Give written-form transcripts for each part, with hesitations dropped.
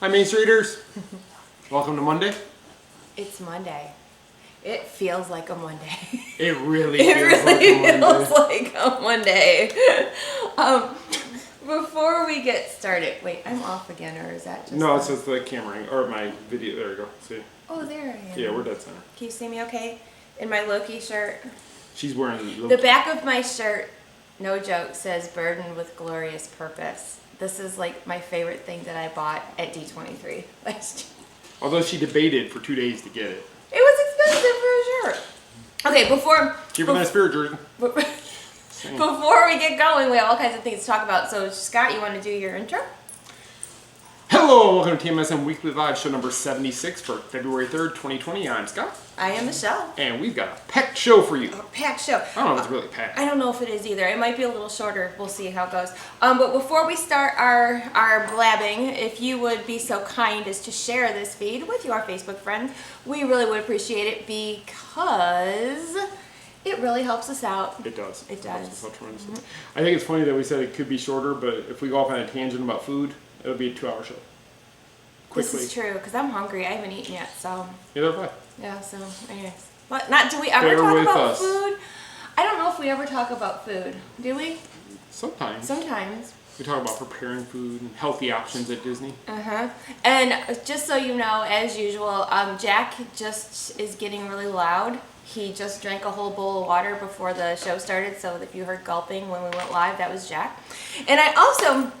Hi, Main Streeters. Welcome to Monday. It's Monday. It feels like a Monday. It really feels like a Monday. Before we get started, wait, I'm off again, or is that just... No, it says the camera, or my video. There you go. See? Oh, there I am. Yeah, we're dead center. Can you see me okay? In my Loki shirt. She's wearing The back of my shirt, no joke, says burdened with glorious purpose. This is like my favorite thing that I bought at D23 last year. Although she debated for 2 days to get it. It was expensive for a shirt. Okay, before... Give her that spirit, Jordan. Before we get going, we have all kinds of things to talk about. So, Scott, you want to do your intro? Hello, welcome to TMSM Weekly Live, show number 76 for February 3rd, 2020. I'm Scott. I am Michelle. And we've got a packed show for you. A packed show. I don't know if it's really packed. I don't know if it is either. It might be a little shorter. We'll see how it goes. But before we start our blabbing, if you would be so kind as to share this feed with your Facebook friends, we really would appreciate it because it really helps us out. It does. It does. Helps us out tremendously. I think it's funny that we said it could be shorter, but if we go off on a tangent about food, it'll be a 2-hour show. Quickly. This is true, because I'm hungry. I haven't eaten yet, so... Neither have I. Yeah, so, anyways. What, do we ever Bear talk with about us. food? I don't know if we ever talk about food. Do we? Sometimes. Sometimes. We talk about preparing food and healthy options at Disney. Uh-huh. And just so you know, as usual, Jack just is getting really loud. He just drank a whole bowl of water before the show started, so if you heard gulping when we went live, that was Jack. And I also...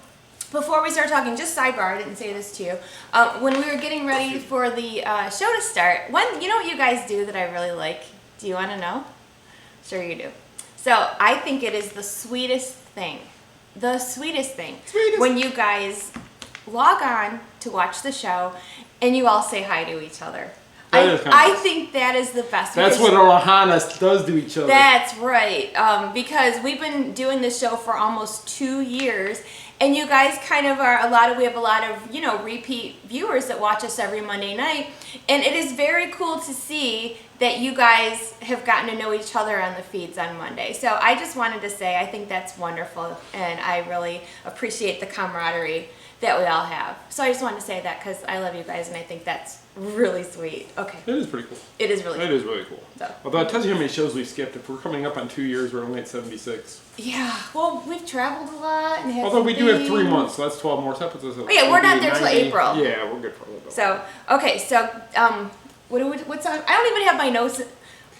Before we start talking, just sidebar, I didn't say this to you. When we were getting ready for the show to start, you know what you guys do that I really like? Do you want to know? Sure you do. So I think it is the sweetest thing. The sweetest thing. When you guys log on to watch the show and you all say hi to each other. I think that is the best. That's what Ohana does to each other. That's right. Because we've been doing this show for almost 2 years. And you guys kind of are we have a lot of, repeat viewers that watch us every Monday night. And it is very cool to see that you guys have gotten to know each other on the feeds on Monday. So I just wanted to say I think that's wonderful. And I really appreciate the camaraderie that we all have. So I just wanted to say that because I love you guys and I think that's really sweet. Okay. It is pretty cool. It is really cool. It is really cool. So. Although it tells you how many shows we've skipped. If we're coming up on 2 years, we're only at 76. Yeah. Well, we've traveled a lot. And although we do have 3 months, so that's 12 more episodes. Oh, yeah, we're not there till April. Yeah, we're good for a little bit. So, okay, so, what's on? I don't even have my notes.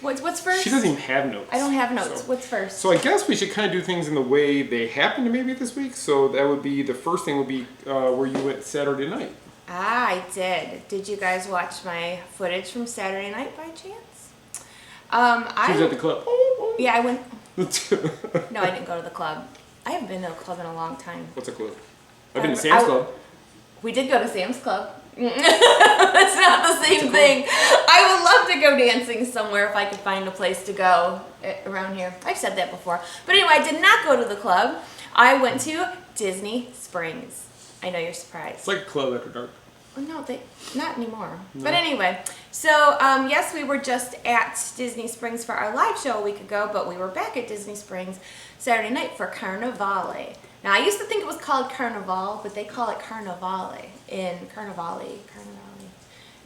What's first? She doesn't even have notes. I don't have notes. So. What's first? So I guess we should kind of do things in the way they happened maybe this week. So that would be, the first thing would be where you went Saturday night. Ah, I did. Did you guys watch my footage from Saturday night by chance? She was at the club. Yeah, I went. No, I didn't go to the club. I haven't been to a club in a long time. What's a club? I've been to Sam's Club. We did go to Sam's Club. That's not the same thing. I would love to go dancing somewhere if I could find a place to go around here. I've said that before. But anyway, I did not go to the club. I went to Disney Springs. I know you're surprised. It's like a club after dark. Well, no, not anymore. No. But anyway, so yes, we were just at Disney Springs for our live show a week ago, but we were back at Disney Springs Saturday night for Carnevale. Now, I used to think it was called Carnevale, but they call it Carnevale in Carnevale.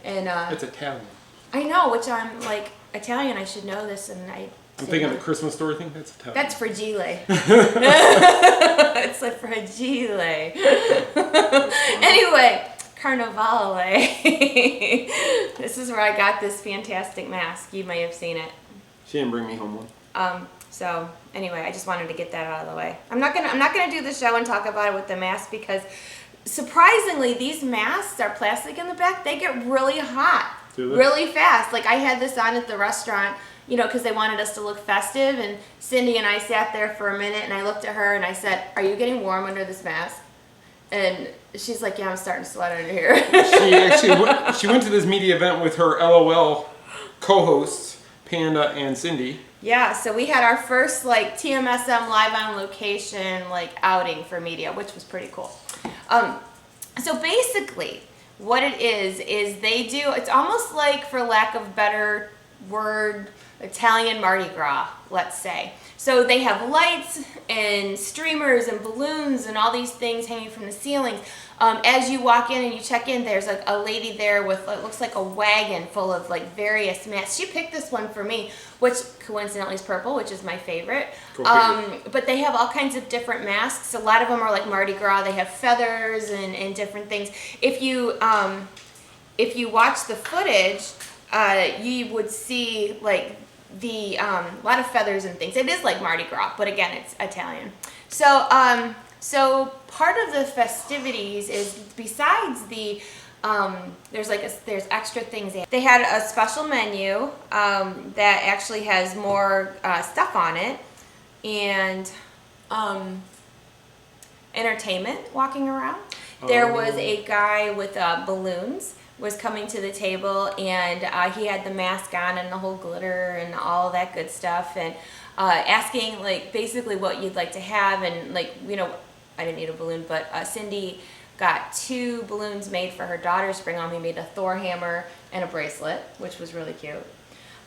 And it's Italian. I know, which I'm like Italian. I should know this, and I'm thinking the Christmas story thing. That's Italian. That's fragile. It's like fragile. Anyway, Carnevale. This is where I got this fantastic mask. You may have seen it. She didn't bring me home one. So anyway, I just wanted to get that out of the way. I'm not gonna do the show and talk about it with the mask because surprisingly, these masks are plastic in the back. They get really hot, really fast. Like I had this on at the restaurant, because they wanted us to look festive. And Cindy and I sat there for a minute, and I looked at her and I said, "Are you getting warm under this mask?" And she's like, "Yeah, I'm starting to sweat under here." She went to this media event with her LOL co-hosts, Panda and Cindy. Yeah, so we had our first TMSM live on location outing for media, which was pretty cool. So basically, what it is they do. It's almost like, for lack of better word, Italian Mardi Gras, let's say. So they have lights and streamers and balloons and all these things hanging from the ceilings. As you walk in and you check in, there's a lady there with what looks like a wagon full of like various masks. She picked this one for me, which coincidentally is purple, which is my favorite. But they have all kinds of different masks. A lot of them are like Mardi Gras. They have feathers and different things. If you watch the footage, you would see like a lot of feathers and things. It is like Mardi Gras, but again, it's Italian. So part of the festivities is besides the there's extra things. They had a special menu that actually has more stuff on it, and entertainment walking around. There was a guy with balloons was coming to the table, and he had the mask on and the whole glitter and all that good stuff, and asking like basically what you'd like to have, and like, you know, I didn't need a balloon, but Cindy got 2 balloons made for her daughter's bring home. He made a Thor hammer and a bracelet, which was really cute.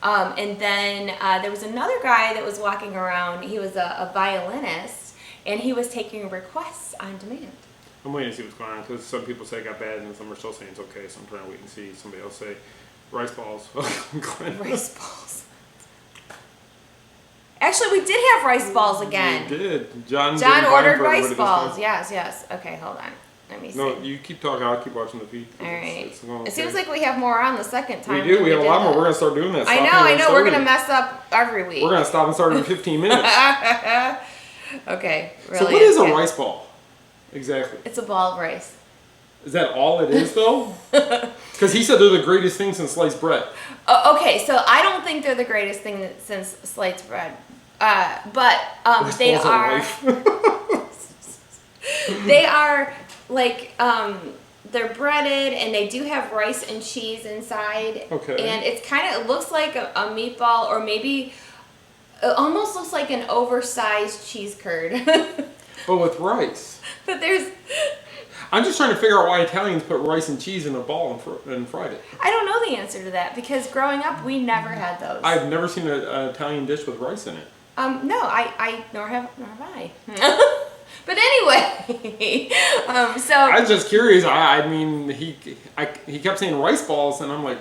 And then there was another guy that was walking around. He was a violinist, and he was taking requests on demand. I'm waiting to see what's going on because some people say it got bad and some are still saying it's okay. So I'm trying to wait and see. Somebody else say rice balls. Rice balls. Actually, we did have rice balls again. We did. John ordered rice balls. Yes. Okay, hold on. Let me see. No, you keep talking. I'll keep watching the feed. All right. It's okay. It seems like we have more on the second time. We do. We have a lot more. We're going to start doing that. I know. We're going to mess up every week. We're going to stop and start in 15 minutes. Okay. Really. So what is a rice ball? Exactly. It's a ball of rice. Is that all it is, though? Because he said they're the greatest thing since sliced bread. Okay, so I don't think they're the greatest thing since sliced bread. But they are. They are like they're breaded, and they do have rice and cheese inside. Okay. And it's it looks like a meatball, or maybe it almost looks like an oversized cheese curd. But with rice. But there's. I'm just trying to figure out why Italians put rice and cheese in a ball and fried it. I don't know the answer to that, because growing up we never had those. I've never seen an Italian dish with rice in it. No, I nor have I. But anyway, so I was just curious. I mean, he kept saying rice balls, and I'm like,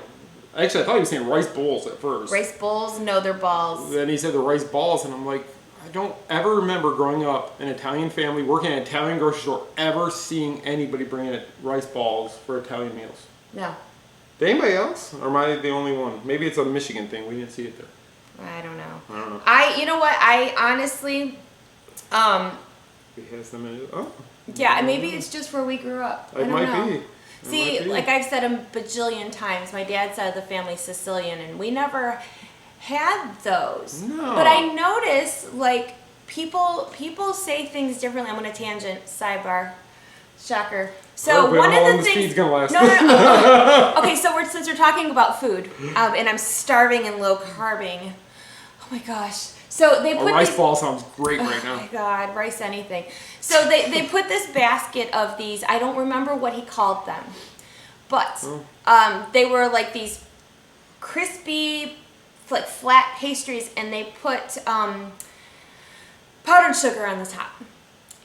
actually, I thought he was saying rice bowls at first. Rice bowls? No, they're balls. Then he said the rice balls, and I'm like, I don't ever remember growing up an Italian family working at an Italian grocery store ever seeing anybody bring in rice balls for Italian meals. No. Did anybody else? Or am I the only one? Maybe it's a Michigan thing. We didn't see it there. I don't know. I you know what? I honestly, He has them in it. Oh. yeah, maybe it's just where we grew up. I It don't might know. be. See, like I've said a bajillion times, my dad's side of the family's Sicilian, and we never had those. No. But I notice, like, people say things differently. I'm on a tangent. Sidebar. Shocker. So Right, one how of long the this things. feed's gonna last. No. Okay, so since we're talking about food, and I'm starving and low carbing. Oh my gosh. So they put rice these, ball sounds great right Oh now. my God, rice anything. So they put this basket of these. I don't remember what he called them, but they were like these crispy, like flat pastries, and they put powdered sugar on the top.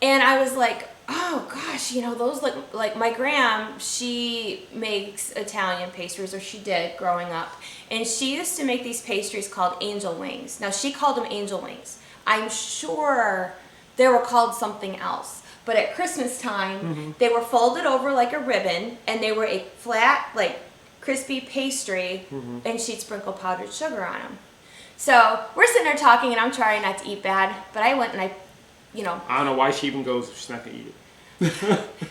And I was like, oh gosh, you know, those look like my gram. She makes Italian pastries, or she did growing up, and she used to make these pastries called angel wings. Now she called them angel wings. I'm sure they were called something else, but at Christmas time they were folded over like a ribbon, and they were a flat, like crispy pastry, and she'd sprinkle powdered sugar on them. So we're sitting there talking, and I'm trying not to eat bad, but I went and I don't know why she even goes if she's not gonna eat it.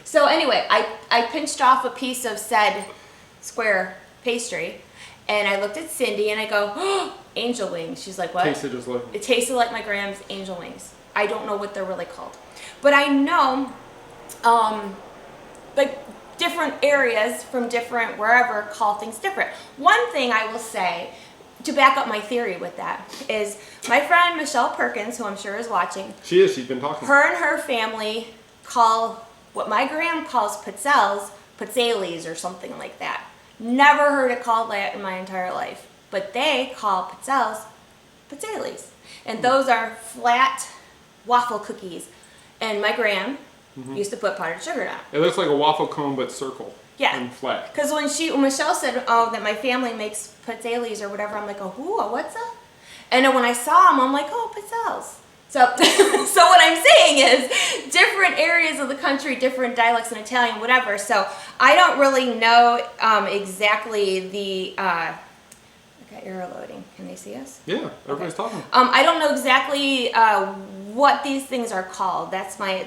So anyway, I pinched off a piece of said square pastry, and I looked at Cindy and I go, oh, angel wings. She's like, what? Tasted just like It tasted like my grand's angel wings. I don't know what they're really called, but I know, like different areas from different wherever call things different. One thing I will say, to back up my theory with that, is my friend Michelle Perkins, who I'm sure is watching. She is. She's been talking. Her and her family call what my gram calls pizzelles or something like that. Never heard it called that in my entire life. But they call pizzelles. And those are flat waffle cookies. And my gram Used to put powdered sugar down. It looks like a waffle cone, but circle. Yeah. And flat. Because when Michelle said, "Oh, that my family makes pizzelles or whatever," I'm like, "Oh, who? What's that?" And then when I saw them, I'm like, "Oh, pizzelles." So, so what I'm saying is, different areas of the country, different dialects in Italian, whatever. So I don't really know exactly the. I got arrow loading. Can they see us? Yeah, everybody's talking. I don't know exactly what these things are called. That's my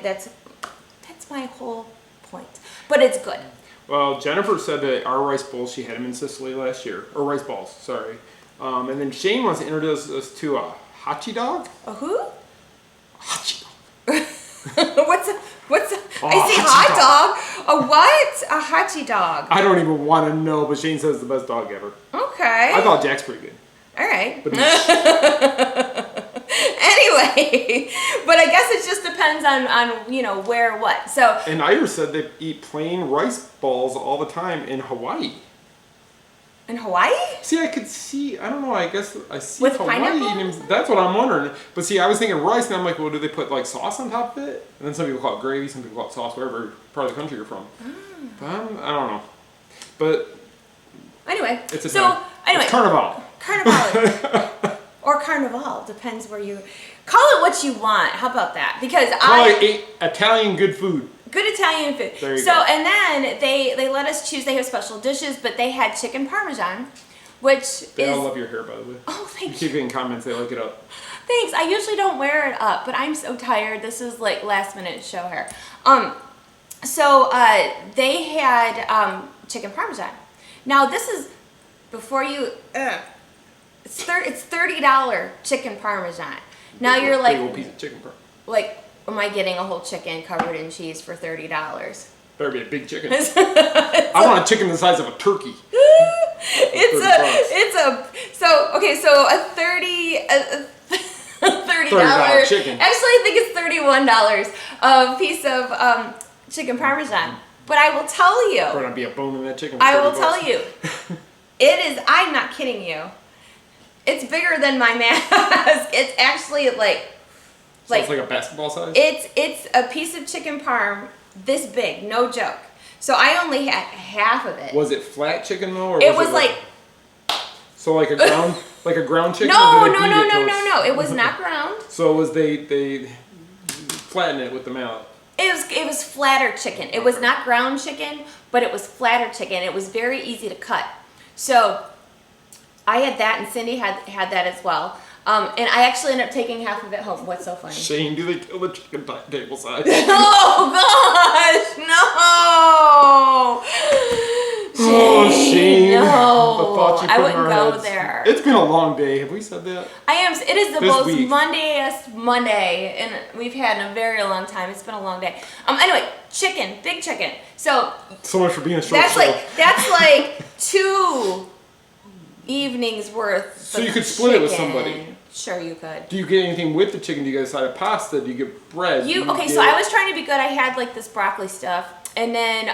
whole point. But it's good. Well, Jennifer said that our rice bowls, she had them in Sicily last year. Or rice balls, sorry. And then Shane wants to introduce us to a hachi dog. A who? Hachi dog. What's a, Oh, I see hot dog. A what? A hachi dog. I don't even want to know, but Shane says it's the best dog ever. Okay. I thought Jack's pretty good. All right. But Anyway, but I guess it just depends on where what. So. And Ira said they eat plain rice balls all the time in Hawaii. In Hawaii? See, I could see, I don't know, I guess I see With Hawaii pineapple? eating, that's what I'm wondering. But see, I was thinking rice, and I'm like, well, do they put like sauce on top of it? And then some people call it gravy, some people call it sauce, wherever part of the country you're from. But I don't know. But Anyway. it's a so time. anyway. It's Carnevale. Carnivale. Or Carnivale, depends where you call it what you want. How about that? Because Probably Italian good food. Good Italian food. There you so go. and then they let us choose. They have special dishes, but they had chicken parmesan, which They is all love your hair, by the way. oh You thank you. keep getting comments, they like it up. Thanks. I usually don't wear it up, but I'm so tired. This is like last minute show hair. So they had chicken parmesan. Now this is before you. It's $30 chicken parmesan. Now you're Big old like, piece of chicken parm. like, am I getting a whole chicken covered in cheese for $30? Better be a big chicken. I want a chicken the size of a turkey. So a $30 chicken. Actually, I think it's $31 a piece of chicken parmesan. But I will tell you. Better not be a bone in that chicken. for I will 30 tell bucks. you. It is. I'm not kidding you. It's bigger than my mask. It's actually like. So it's like a basketball size? It's a piece of chicken parm this big, no joke. So I only had half of it. Was it flat chicken though? Or It was like so like a ground chicken? no, or did they beat it till no. It was not ground. So it was they flattened it with the mallet. It was flatter chicken. It was not ground chicken, but it was flatter chicken. It was very easy to cut. So I had that, and Cindy had that as well. And I actually ended up taking half of it home. What's so funny? Shane, do they kill the chicken table size? Oh gosh, no! Oh, Shane. No, The thoughts you I put in wouldn't our go heads. there. It's been a long day. Have we said that? I am. It is the This most week. Mondayest Monday, and we've had in a very long time. It's been a long day. Anyway, chicken, big chicken. So much for being a short that's show. that's like 2 evenings worth. So of you could split it with chicken. somebody. Sure, you could. Do you get anything with the chicken? Do you get a side of pasta? Do you get bread? So I was trying to be good. I had like this broccoli stuff, and then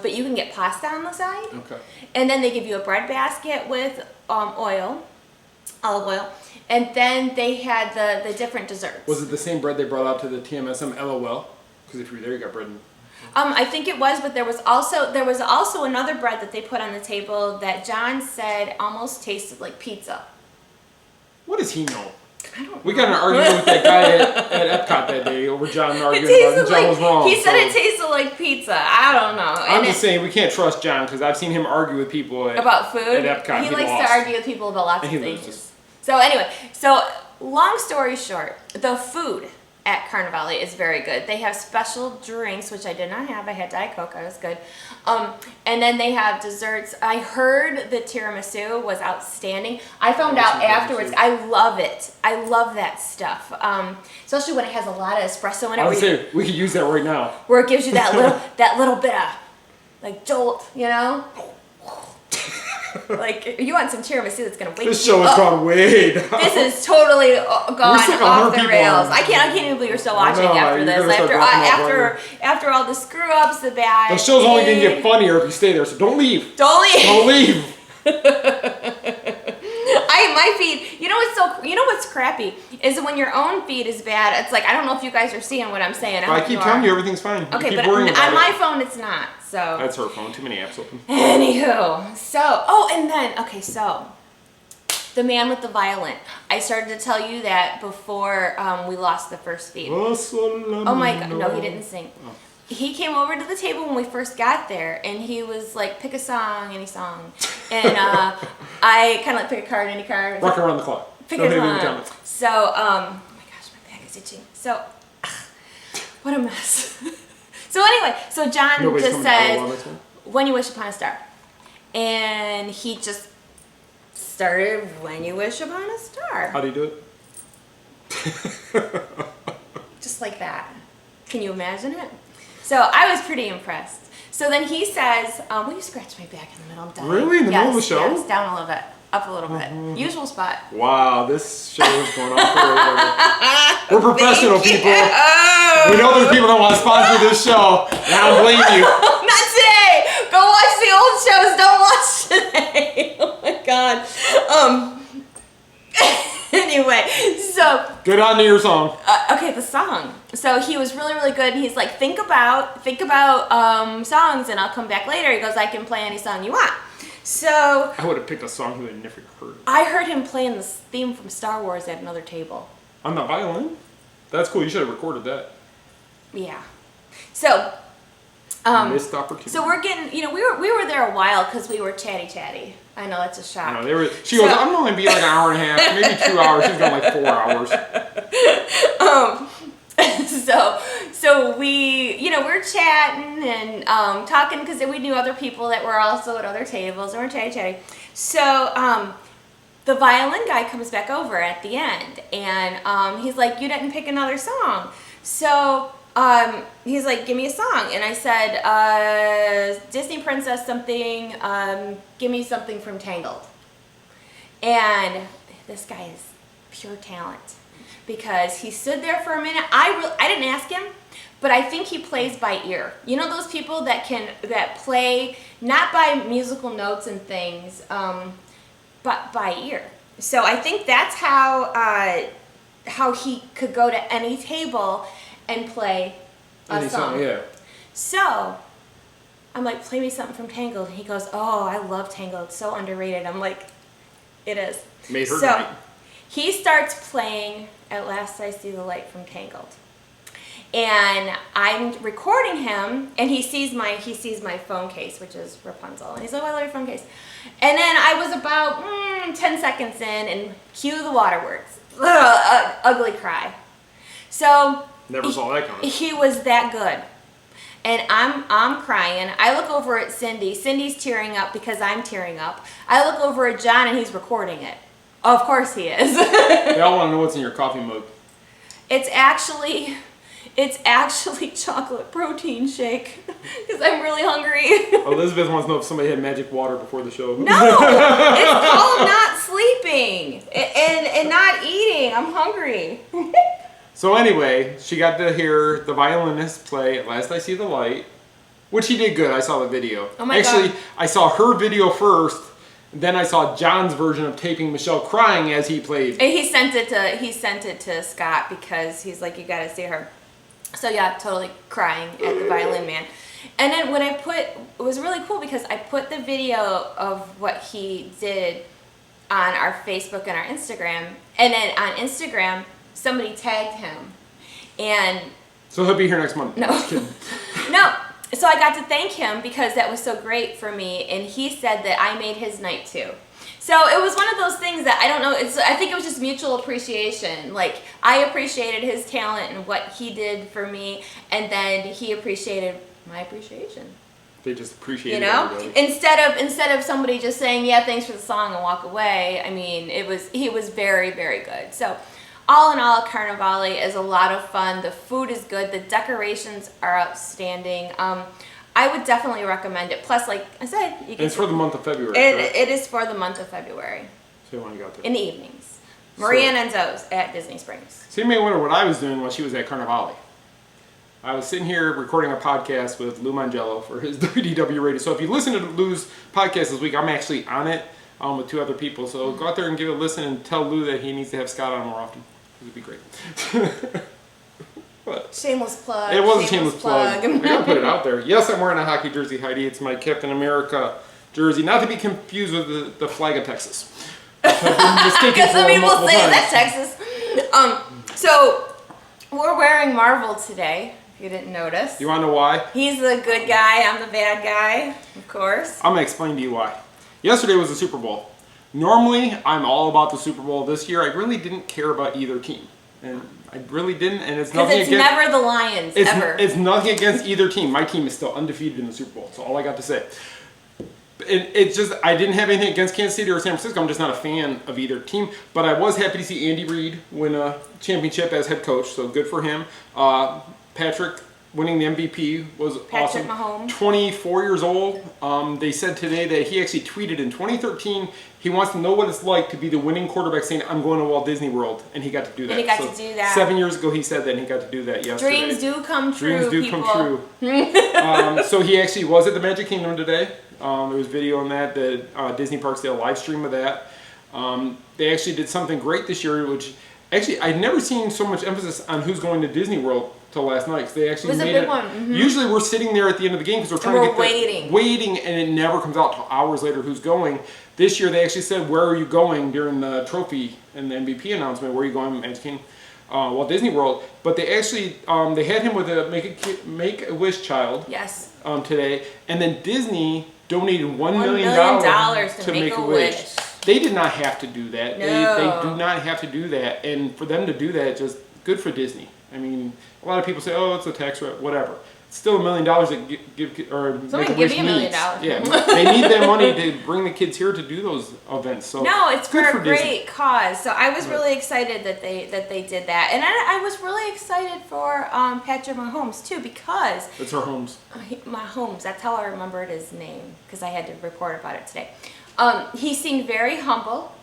but you can get pasta on the side. Okay. And then they give you a bread basket with olive oil, and then they had the different desserts. Was it the same bread they brought out to the TMSM LOL? Because if you were there, you got bread. I think it was, but there was also another bread that they put on the table that John said almost tasted like pizza. What does he know? I don't know. We got in an argument with that guy at Epcot that day over John arguing It about it. tasted John like was wrong. he said it tasted like pizza. I don't know. I'm just saying we can't trust John because I've seen him argue with people about food. at Epcot. He likes lost. to argue with people about lots And of he things. loses. So anyway, long story short, the food at Carnevale is very good. They have special drinks, which I did not have. I had Diet Coke. I was good. And then they have desserts. I heard the tiramisu was outstanding. I found out afterwards. I love it. I love that stuff, especially when it has a lot of espresso in it. I would say we could use that right now. Where it gives you that little bit of like jolt, you know. Like you want some tiramisu that's gonna wake This you show up. has gone way down. This is totally gone We're sick of off 100 the people rails. on. I can't even believe you're still watching I know, after you're this. gonna start dropping off After all the screw ups, the bad. The show's only gonna get thing. funnier if you stay there, so don't leave. Don't leave. Don't leave. My feed, you know what's crappy is when your own feed is bad. It's like, I don't know if you guys are seeing what I'm saying. I keep telling you everything's fine. Okay, you keep but worrying on about my it. phone it's not. So That's her phone. Too many apps open. Anywho, so the man with the violin. I started to tell you that before we lost the first feed. Oh my god, no, he didn't sing. Oh. He came over to the table when we first got there, and he was like, pick a song, any song. And I kind of like pick a card, any card. Rock around the clock. Pick a song. So, oh my gosh, my back is itching. So, what a mess. So anyway, so John just says, When You Wish Upon a Star. And he just started When You Wish Upon a Star. How do you do it? Just like that. Can you imagine it? So I was pretty impressed. So then he says, will you scratch my back in the middle? I'm dying. Really? In the middle of the show? Yes, down a little bit. Up a little bit. Usual spot. Wow, this show is going on forever. We're professional people. We know there's people that want to sponsor this show, and I don't blame you. Not today! Go watch the old shows, don't watch today. Oh my god. Anyway, so Get on to your song. okay, the song. So he was really, really good, and he's like, think about songs, and I'll come back later. He goes, I can play any song you want. So I would have picked a song you had never heard. I heard him playing the theme from Star Wars at another table. On the violin? That's cool. You should have recorded that. Yeah. So Missed opportunity. so we're getting, we were there a while because we were chatty. I know that's a shock. No, she goes, I'm only be like an hour and a half, maybe 2 hours. She's going like 4 hours. So we, we're chatting and talking because we knew other people that were also at other tables, and we're chatty. So the violin guy comes back over at the end, and he's like, you didn't pick another song. So he's like, give me a song. And I said, Disney princess something, give me something from Tangled. And this guy is pure talent. Because he stood there for a minute. I didn't ask him, but I think he plays by ear. You know those people that play not by musical notes and things, but by ear. So I think that's how he could go to any table and play a song. Yeah. So I'm like, play me something from Tangled. And he goes, oh, I love Tangled. It's so underrated. I'm like, it is. Made her night. He starts playing At Last I See the Light from Tangled. And I'm recording him, and he sees my phone case, which is Rapunzel. And he's like, oh, I love your phone case. And then I was about 10 seconds in, and cue the waterworks. Ugly cry. So Never saw that coming. He was that good. And I'm crying. I look over at Cindy. Cindy's tearing up because I'm tearing up. I look over at John, and he's recording it. Of course he is. They all want to know what's in your coffee mug. It's actually chocolate protein shake because I'm really hungry. Elizabeth wants to know if somebody had magic water before the show. No, it's called not sleeping and not eating. I'm hungry. So anyway, she got to hear the violinist play At Last I See the Light, which he did good. I saw the video. Oh my Actually, God. I saw her video first. Then I saw John's version of taping Michelle crying as he played. And he sent it to Scott because he's like, you gotta see her. So yeah, totally crying at the violin man. And then when it was really cool because I put the video of what he did on our Facebook and our Instagram, and then on Instagram somebody tagged him, and So he'll be here next month. No. Just kidding. no. So I got to thank him because that was so great for me, and he said that I made his night too. So it was one of those things that I don't know. I think it was just mutual appreciation. Like I appreciated his talent and what he did for me, and then he appreciated my appreciation. They just appreciate everybody. Instead of somebody just saying, "Yeah, thanks for the song," and walk away. I mean, he was very, very good. So. All in all, Carnevale is a lot of fun. The food is good. The decorations are outstanding. I would definitely recommend it. Plus, like I said, you can. It's for the month of February. It is for the month of February. So you want to go there. In the evenings. Maria and Enzo's at Disney Springs. So you may wonder what I was doing while she was at Carnevale. I was sitting here recording a podcast with Lou Mangello for his WDW radio. So if you listen to Lou's podcast this week, I'm actually on it with 2 other people. So go out there and give it a listen and tell Lou that he needs to have Scott on more often. It would be great. But shameless plug. it was a shameless plug. I gotta put it out there. Yes, I'm wearing a hockey jersey, Heidi. It's my Captain America jersey, not to be confused with the flag of Texas. Because some people say that's Texas. So we're wearing Marvel today. If you didn't notice. You want to know why? He's the good guy. I'm the bad guy, of course. I'm gonna explain to you why. Yesterday was the Super Bowl. Normally, I'm all about the Super Bowl. This year, I really didn't care about either team. And I really didn't, and it's nothing against... Because it's never the Lions, ever. It's nothing against either team. My team is still undefeated in the Super Bowl. That's all I got to say. It's just, I didn't have anything against Kansas City or San Francisco. I'm just not a fan of either team. But I was happy to see Andy Reid win a championship as head coach, so good for him. Patrick winning the MVP was Patrick awesome. Mahomes. 24 years old. They said today that he actually tweeted in 2013 he wants to know what it's like to be the winning quarterback saying, I'm going to Walt Disney World. And he got to do that. And he got to do that. 7 years ago he said that, and he got to do that yesterday. Dreams do come true, Dreams do people. come true. So he actually was at the Magic Kingdom today. There was video on that. The Disney Parks did a live stream of that. They actually did something great this year, which actually I'd never seen so much emphasis on who's going to Disney World till last night. They actually it was made a big one. Mm-hmm. Usually we're sitting there at the end of the game because we're trying to get waiting, and it never comes out till hours later who's going. This year they actually said, where are you going during the trophy and the MVP announcement? Where are you going, Magic Kingdom? Walt Disney World. But they actually they had him with a Make-A-Wish child. Yes. Today, and then Disney donated $1 million to Make-A-Wish. They did not have to do that. No. They do not have to do that, and for them to do that, just good for Disney. I mean, a lot of people say, "Oh, it's a tax rate, whatever." It's still $1 million that give or Make-A-Wish give you $1 million. Yeah, they need that money to bring the kids here to do those events. So no, it's good for a great Disney. cause. So I was really excited that they did that, and I was really excited for Patrick Mahomes too, because It's her homes. Mahomes. That's how I remembered his name, because I had to report about it today. He seemed very humble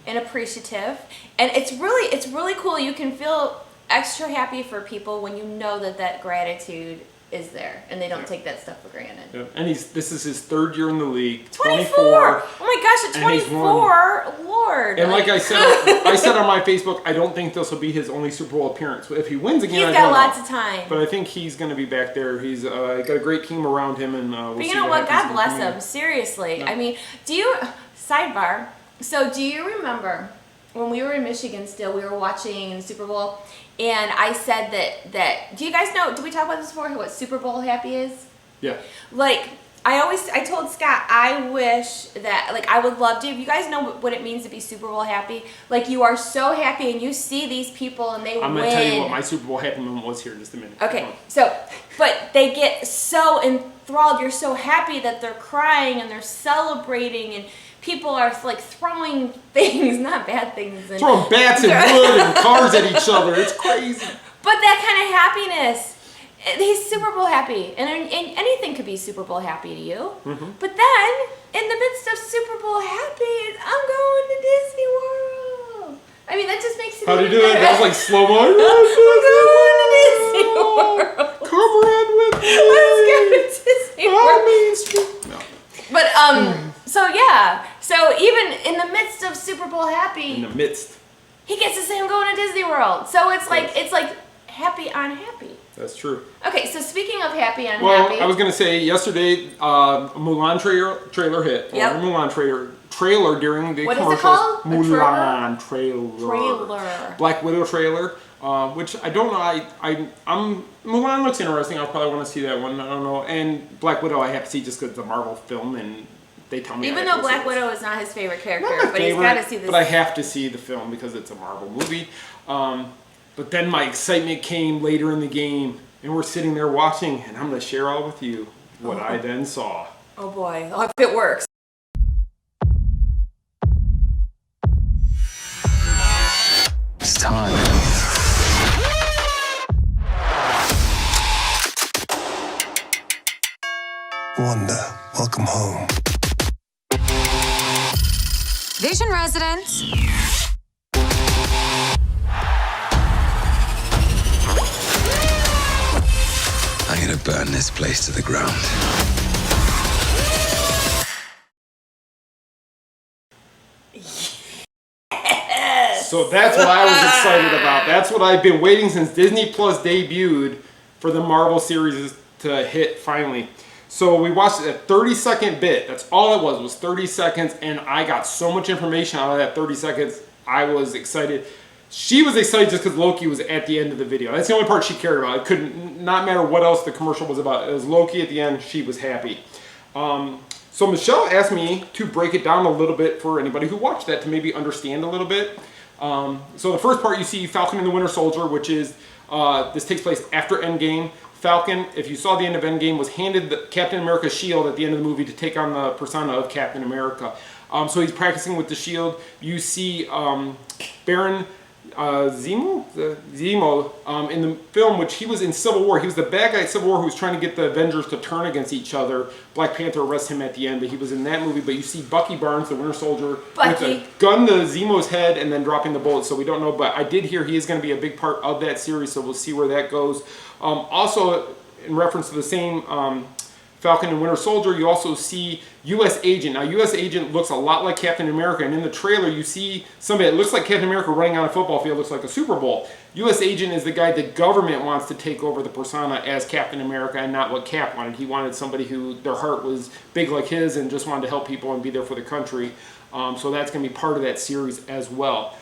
and appreciative, and it's really cool. You can feel extra happy for people when you know that gratitude is there, and they don't take that stuff for granted. Yeah. And this is his 3rd year in the league. 24. Oh my gosh, at 24, Lord. And like I said on my Facebook, I don't think this will be his only Super Bowl appearance. If he wins again, he's got lots of time. But I think he's going to be back there. He's got a great team around him, and we'll but see you know what? God bless him. him. Seriously. No. I mean, sidebar. So do you remember when we were in Michigan still, we were watching the Super Bowl, and I said that do you guys know, did we talk about this before, what Super Bowl happy is? Yeah. Like, I told Scott, I wish that, like, I would love to, if you guys know what it means to be Super Bowl happy, like, you are so happy and you see these people and they win. I'm going to tell you what my Super Bowl happy moment was here in just a minute. Okay, so, but they get so enthralled, you're so happy that they're crying and they're celebrating, and people are like throwing things, not bad things. And throwing bats and wood and cars at each other. It's crazy. But that kind of happiness, he's Super Bowl happy, and anything could be Super Bowl happy to you. Mm-hmm. But then, in the midst of Super Bowl happy, I'm going to Disney World. I mean, that just makes it. How do you do it? That was like slow mo. I'm going to Disney World. Come run with me. Let's go to Disney World. Main Street. No. But so yeah, so even in the midst of Super Bowl happy, In the midst. he gets to say I'm going to Disney World. So it's like happy on happy. That's true. Okay, so speaking of happy on Well, happy, I was gonna say yesterday, Mulan trailer hit. Yep. Mulan trailer during the What is it commercials. called? A Mulan trailer. Trailer. Black Widow trailer, which I don't know. I'm Mulan looks interesting. I'll probably want to see that one. I don't know. And Black Widow I have to see just because it's a Marvel film and they tell me. Even though Black Widow is not his favorite character, Not my but favorite, he's got to see this. But I have to see the film because it's a Marvel movie. But then my excitement came later in the game, and we're sitting there watching, and I'm going to share all with you what I then saw. Oh boy, I hope it works. It's time. Wanda, welcome home. Vision residents. this place to the ground. So that's what I was excited about. That's what I've been waiting since Disney Plus debuted for the Marvel series to hit finally. So we watched a 30-second bit. That's all it was 30 seconds, and I got so much information out of that 30 seconds. I was excited. She was excited just because Loki was at the end of the video. That's the only part she cared about. It couldn't not matter what else the commercial was about. It was Loki at the end. She was happy. So Michelle asked me to break it down a little bit for anybody who watched that to maybe understand a little bit. So the first part you see Falcon and the Winter Soldier, which is, this takes place after Endgame. Falcon, if you saw the end of Endgame, was handed the Captain America's shield at the end of the movie to take on the persona of Captain America. So he's practicing with the shield. You see Baron Zemo in the film, which he was in Civil War. He was the bad guy in Civil War who was trying to get the Avengers to turn against each other. Black Panther arrests him at the end, but he was in that movie. But you see Bucky Barnes, the Winter Soldier, with a gun to Zemo's head and then dropping the bullet. So we don't know, but I did hear he is going to be a big part of that series, so we'll see where that goes. Also, in reference to the same Falcon and Winter Soldier, you also see U.S. Agent. Now, U.S. Agent looks a lot like Captain America, and in the trailer, you see somebody that looks like Captain America running on a football field, looks like a Super Bowl. U.S. Agent is the guy the government wants to take over the persona as Captain America, and not what Cap wanted. He wanted somebody who their heart was big like his and just wanted to help people and be there for the country. So that's going to be part of that series as well.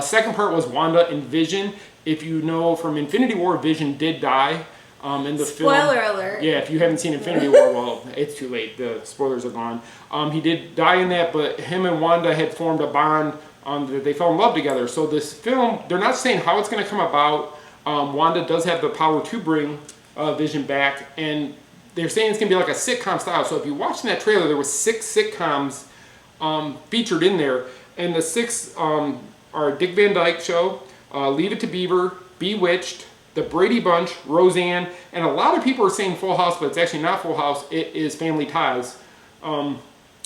Second part was Wanda and Vision. If you know from Infinity War, Vision did die. In the film. Spoiler alert. Yeah, if you haven't seen Infinity War, well, it's too late. The spoilers are gone. He did die in that, but him and Wanda had formed a bond. They fell in love together. So this film, they're not saying how it's going to come about. Wanda does have the power to bring Vision back, and they're saying it's going to be like a sitcom style. So if you watch in that trailer, there were 6 sitcoms featured in there, and the 6 are Dick Van Dyke Show, Leave It to Beaver, Bewitched, The Brady Bunch, Roseanne, and a lot of people are saying Full House, but it's actually not Full House. It is Family Ties,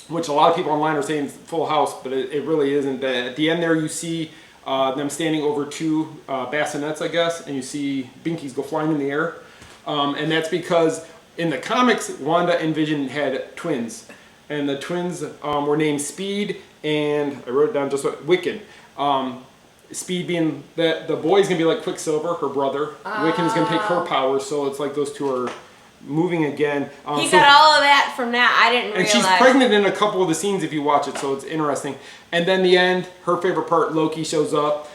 which a lot of people online are saying Full House, but it really isn't. At the end there, you see them standing over 2 bassinets, I guess, and you see binkies go flying in the air. And that's because in the comics, Wanda and Vision had twins. And the twins were named Speed and, I wrote it down just what, Wiccan. Speed being that the boy's gonna be like Quicksilver, her brother. Wiccan's gonna take her power, so it's like those two are moving again. He got all of that from that. I didn't realize. And she's pregnant in a couple of the scenes if you watch it, so it's interesting. And then the end, her favorite part, Loki shows up.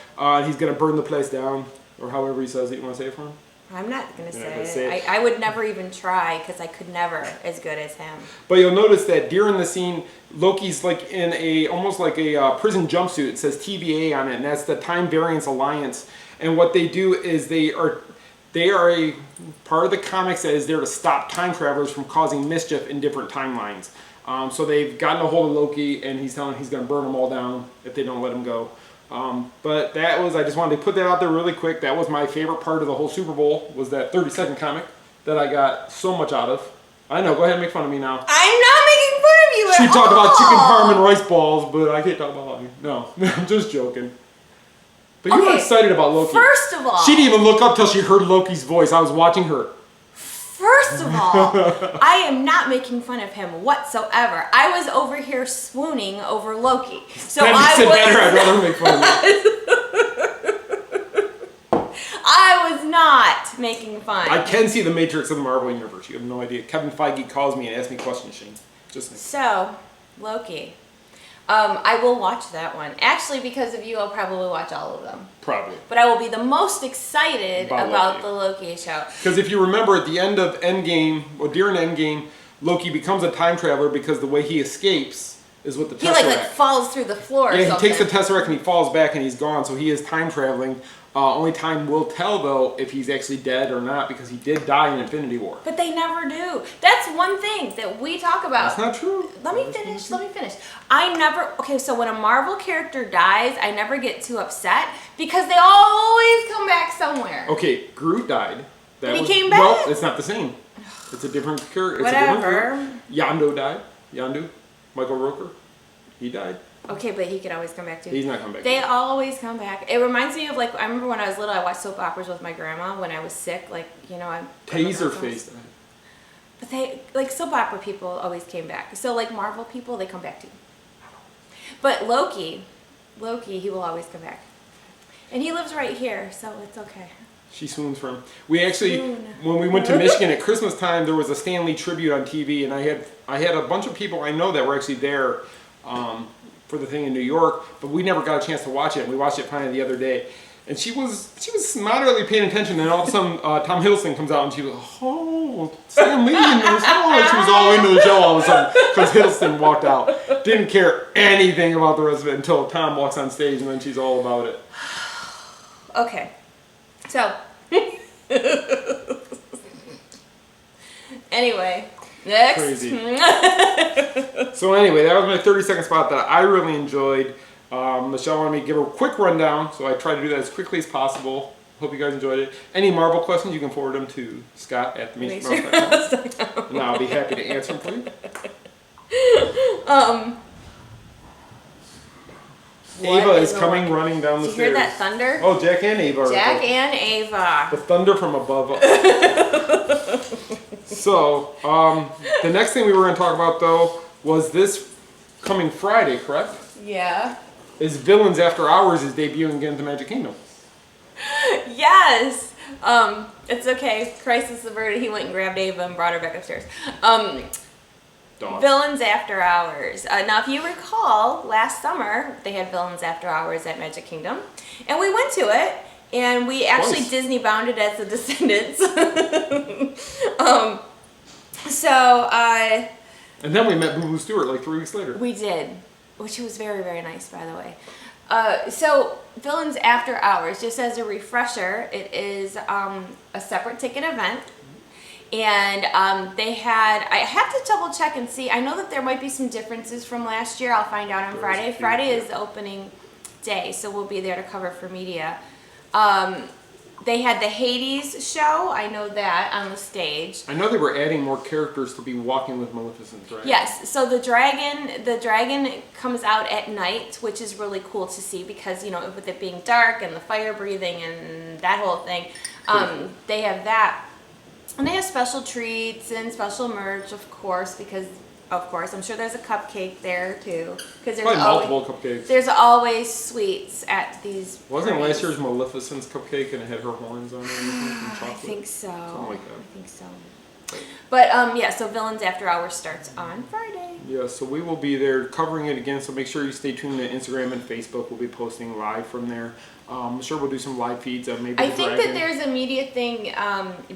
He's gonna burn the place down, or however he says it. You want to say it for him? I'm not gonna say say it. I would never even try because I could never as good as him. But you'll notice that during the scene, Loki's like in a almost like a prison jumpsuit. It says TVA on it, and that's the Time Variance Alliance. And what they do is they are a part of the comics that is there to stop time travelers from causing mischief in different timelines. So they've gotten a hold of Loki, and he's telling he's going to burn them all down if they don't let him go. But that was, I just wanted to put that out there really quick. That was my favorite part of the whole Super Bowl, was that 30-second comic that I got so much out of. I know, go ahead and make fun of me now. I'm not making fun of you at all. She talked about chicken parm and rice balls, but I can't talk about Loki. No, I'm just joking. But you were excited about Loki. First of all, she didn't even look up till she heard Loki's voice. I was watching her. First of all, I am not making fun of him whatsoever. I was over here swooning over Loki. So That makes it better. I'd rather make fun of you. I was not making fun. I can see the Matrix of the Marvel Universe. You have no idea. Kevin Feige calls me and asks me questions, Shane. Just So, Loki. I will watch that one. Actually, because of you, I'll probably watch all of them. probably. But I will be the most excited About about Loki. the Loki show. Because if you remember at the end of Endgame, or during Endgame, Loki becomes a time traveler because the way he escapes is with the He Tesseract. like falls through the floor or Yeah, he something. takes the Tesseract and he falls back and he's gone, so he is time traveling. Only time will tell, though, if he's actually dead or not, because he did die in Infinity War. But they never do. That's one thing that we talk about. That's not true. Let me finish. I never. Okay, so when a Marvel character dies, I never get too upset because they always come back somewhere. Okay, Groot died. But he came back? No, it's not the same. It's a different character. Whatever. Yondu died. Yondu. Michael Rooker. He died. Okay, but he could always come back too. He's not coming back. They always come back. It reminds me of like I remember when I was little, I watched soap operas with my grandma when I was sick. Like I Taserface died. But they, like, soap opera people always came back. So, like, Marvel people, they come back too. But Loki, he will always come back. And he lives right here, so it's okay. She swoons for him. We actually, when we went to Michigan at Christmas time, there was a Stan Lee tribute on TV, and I had a bunch of people I know that were actually there for the thing in New York, but we never got a chance to watch it. We watched it finally the other day, and she was moderately paying attention. And all of a sudden, Tom Hiddleston comes out, and she was, oh, Stan Lee in this. Oh, and she was all into the show all of a sudden because Hiddleston walked out. Didn't care anything about the rest of it until Tom walks on stage, and then she's all about it. Okay. So, anyway, next. Crazy. So anyway, that was my 30-second spot that I really enjoyed. Michelle wanted me to give a quick rundown, so I tried to do that as quickly as possible. Hope you guys enjoyed it. Any Marvel questions, you can forward them to Scott at themainstreetmarvel.com, and I'll be happy to answer them for you. Ava is coming running down the Did you stairs. hear that thunder? Oh, Jack and Ava. Jack and Ava. The thunder from above us. So, the next thing we were going to talk about, though, was this coming Friday, correct? Yeah. Is Villains After Hours is debuting again to Magic Kingdom. Yes. It's okay. Crisis averted. He went and grabbed Ava and brought her back upstairs. Villains After Hours. Now, if you recall, last summer they had Villains After Hours at Magic Kingdom, and we went to it, and we actually Disney bounded as the Descendants. And then we met Boo Boo Stewart like 3 weeks later. We did, which was very, very nice, by the way. So Villains After Hours, just as a refresher, it is a separate ticket event. And I have to double check and see. I know that there might be some differences from last year. I'll find out on Friday. Friday is the opening day, so we'll be there to cover for media. They had the Hades show. I know that on the stage. I know they were adding more characters to be walking with Maleficent Dragon. Yes, so the dragon comes out at night, which is really cool to see because, you know, with it being dark and the fire breathing and that whole thing, they have that. And they have special treats and special merch, of course, because, of course, I'm sure there's a cupcake there, too. Because there's multiple cupcakes. There's always sweets at these Wasn't parties. last year's Maleficent's cupcake and it had her horns on it and chocolate? I think so. Something like that. I think so. But, yeah, so Villains After Hours starts on Friday. Yeah, so we will be there covering it again, so make sure you stay tuned to Instagram and Facebook. We'll be posting live from there. I'm sure we'll do some live feeds of maybe I think that there's a media thing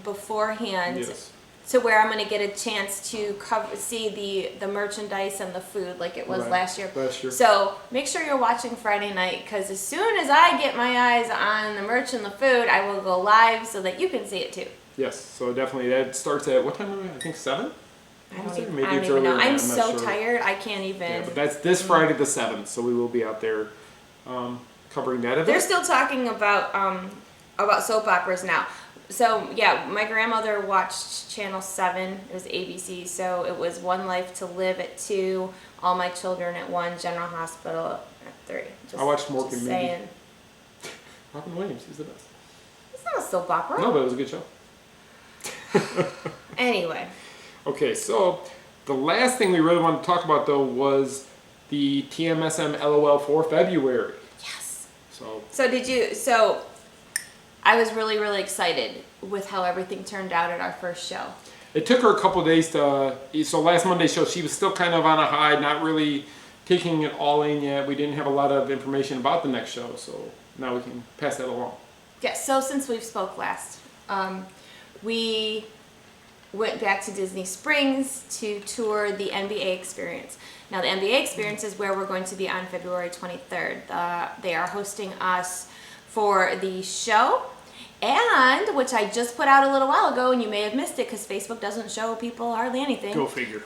beforehand, Yes. to where I'm going to get a chance to see the merchandise and the food like it was Right. last year. Last year. So make sure you're watching Friday night, because as soon as I get my eyes on the merch and the food, I will go live so that you can see it too. Yes, so definitely that starts at, what time are we? I think 7? I don't Maybe even it's know. earlier than that, I'm not so sure. tired. I can't even. Yeah, but that's this Friday the 7th, so we will be out there covering that event. They're still talking about soap operas now. So yeah, my grandmother watched Channel 7. It was ABC. So it was One Life to Live at 2, All My Children at 1, General Hospital at 3. I watched Mork and Mindy. saying. Robin Williams, he's the best. It's not a soap opera. No, but it was a good show. Anyway. Okay, so the last thing we really wanted to talk about though was the TMSM LOL for February. Yes. So So I was really, really excited with how everything turned out at our first show. it took her a couple of days to. So last Monday's show, she was still kind of on a high, not really taking it all in yet. We didn't have a lot of information about the next show, so now we can pass that along. Yes, so since we've spoke last, we went back to Disney Springs to tour the NBA Experience. Now, the NBA Experience is where we're going to be on February 23rd. They are hosting us for the show, and which I just put out a little while ago, and you may have missed it because Facebook doesn't show people hardly anything. Go figure.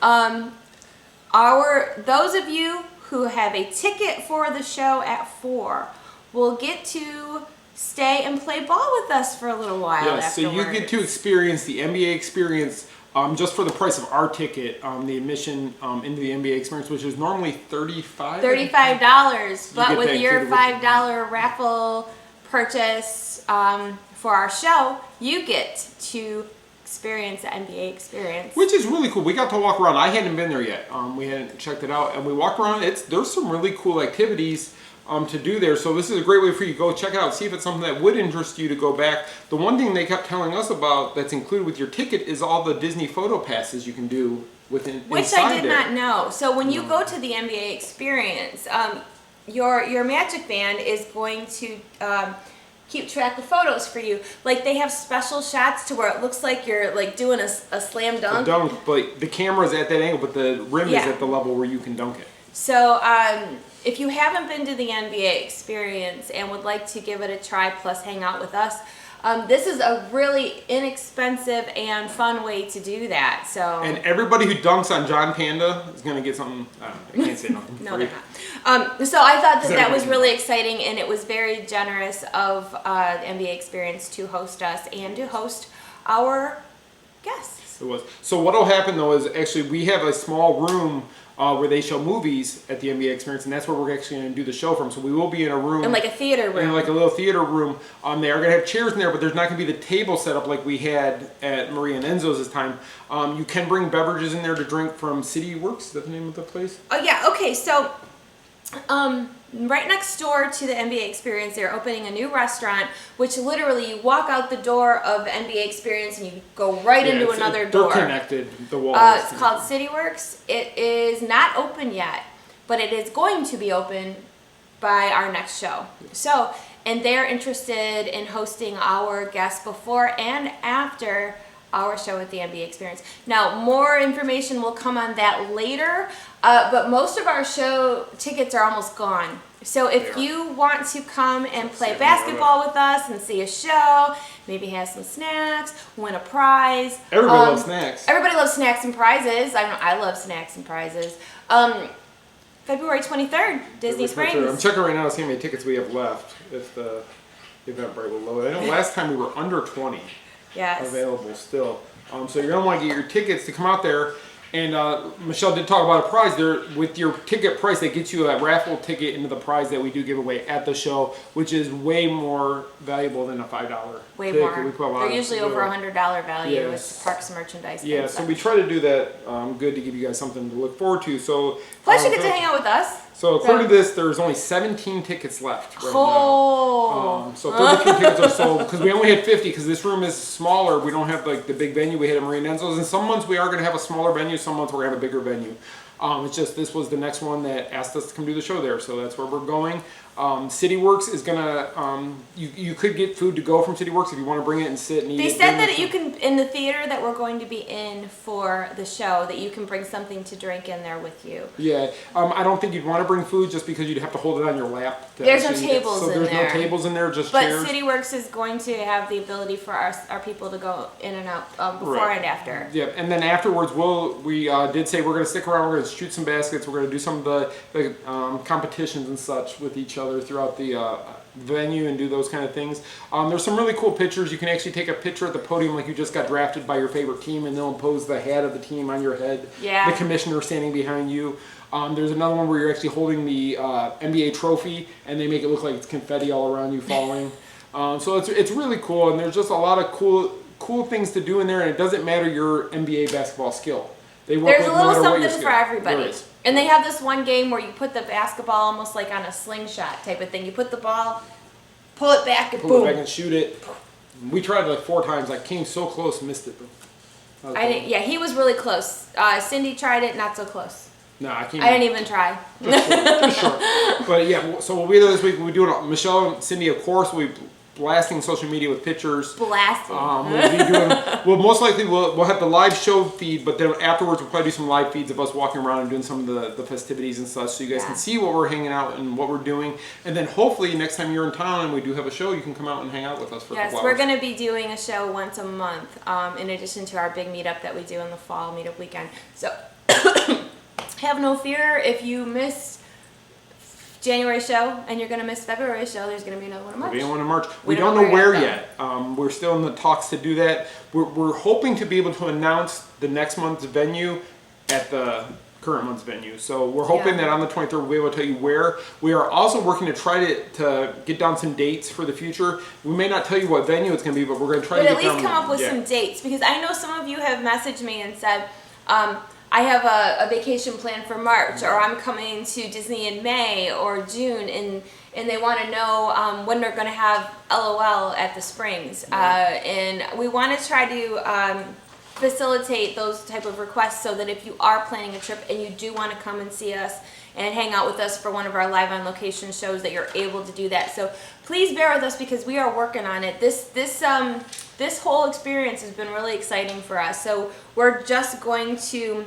Those of you who have a ticket for the show at 4 will get to stay and play ball with us for a little while. Yes, so you get to experience the NBA Experience just for the price of our ticket, the admission into the NBA Experience, which is normally $35. But get with that your included with $5 raffle purchase for our show, you get to experience, the NBA experience. Which is really cool. We got to walk around. I hadn't been there yet. We hadn't checked it out, and we walked around. There's some really cool activities to do there. So this is a great way for you to go check it out, see if it's something that would interest you to go back. The one thing they kept telling us about that's included with your ticket is all the Disney photo passes you can do within. Which I did not know. So when you go to the NBA experience, your Magic Band is going to keep track of photos for you. Like they have special shots to where it looks like you're like doing a slam dunk. But the camera's at that angle, but the rim is at the level where you can dunk it. So if you haven't been to the NBA experience and would like to give it a try plus hang out with us, this is a really inexpensive and fun way to do that. So and everybody who dunks on John Panda is going to get something. I can't say nothing. No, they're not. So I thought that was really exciting, and it was very generous of the NBA experience to host us and to host our guests. It was. So what will happen though is actually we have a small room where they show movies at the NBA experience, and that's where we're actually going to do the show from. So we will be in a room. In like a theater room. In like a little theater room. They are going to have chairs in there, but there's not going to be the table set up like we had at Maria and Enzo's this time. You can bring beverages in there to drink from City Works. Is that the name of the place? Oh, yeah. Okay, so right next door to the NBA experience, they're opening a new restaurant, which literally you walk out the door of the NBA experience and you go right into another door. They're connected, the walls. It's called City Works. It is not open yet, but it is going to be open by our next show. So, and they're interested in hosting our guests before and after our show at the NBA experience. Now, more information will come on that later, but most of our show tickets are almost gone. So if you want to come and play basketball with us and see a show, maybe have some snacks, win a prize. Everybody loves snacks. Everybody loves snacks and prizes. I love snacks and prizes. February 23rd, Disney Springs. I'm checking right now to see how many tickets we have left, if the Eventbrite will load. I know last time we were under 20. Yes. Available still. So you're going to want to get your tickets to come out there. And Michelle did talk about a prize there. With your ticket price, that gets you a raffle ticket into the prize that we do give away at the show, which is way more valuable than a $5 Way ticket. more. They're usually over $100 value. Yes. With parks merchandise. Yeah, so we try to do that good to give you guys something to look forward to. So plus you get to hang out with us. So according to this, there's only 17 tickets left right now. So 33 tickets are sold because we only had 50 because this room is smaller. We don't have like the big venue we had at Maria and Enzo's. And some months we are going to have a smaller venue. Some months we're going to have a bigger venue. It's just this was the next one that asked us to come do the show there. So that's where we're going. City Works is going to, you could get food to go from City Works if you want to bring it and sit and eat. They said that you can, in the theater that we're going to be in for the show, that you can bring something to drink in there with you. Yeah, I don't think you'd want to bring food just because you'd have to hold it on your lap. There's no tables in there. So there's no tables in there, just but chairs. City Works is going to have the ability for our people to go in and out before and after. Yeah, and then afterwards, we did say we're going to stick around. We're going to shoot some baskets. We're going to do some of the competitions and such with each other throughout the venue and do those kind of things. There's some really cool pictures. You can actually take a picture at the podium like you just got drafted by your favorite team, and they'll impose the hat of the team on your head. Yeah. The commissioner standing behind you. There's another one where you're actually holding the NBA trophy, and they make it look like it's confetti all around you falling. So it's really cool, and there's just a lot of cool things to do in there, and it doesn't matter your NBA basketball skill. There's a little something for everybody. Is. And they have this one game where you put the basketball almost like on a slingshot type of thing. You put the ball, pull it back, and boom. Pull it back and shoot it. We tried like 4 times. I came so close, missed it though. Yeah, he was really close. Cindy tried it, not so close. No, I can't. I didn't even try. Just short. But yeah, so we'll be there this week. We'll be doing Michelle and Cindy, of course. We'll be blasting social media with pictures. Blasting. We'll be doing. Well, most likely we'll have the live show feed, but then afterwards we'll probably do some live feeds of us walking around and doing some of the festivities and such, so you guys can see what we're hanging out and what we're doing. And then hopefully next time you're in town and we do have a show, you can come out and hang out with us for a couple hours. Yes, we're going to be doing a show once a month, in addition to our big meetup that we do in the fall meetup weekend. So have no fear if you missed January show and you're going to miss February show. There's going to be another one in March. There'll be one in March. We don't know where yet. We're still in the talks to do that. We're hoping to be able to announce the next month's venue at the current month's venue. So we're hoping Yeah. that on the 23rd we'll be able to tell you where. We are also working to try to get down some dates for the future. We may not tell you what venue it's going to be, but we're going to try But to at get least down, come up with yeah. some dates, because I know some of you have messaged me and said, I have a vacation planned for March, or I'm coming to Disney in May or June, and they want to know when they're going to have LOL at the Springs. And we want to try to facilitate those type of requests so that if you are planning a trip and you do want to come and see us and hang out with us for one of our live on location shows, that you're able to do that. So please bear with us, because we are working on it. This whole experience has been really exciting for us. So we're just going to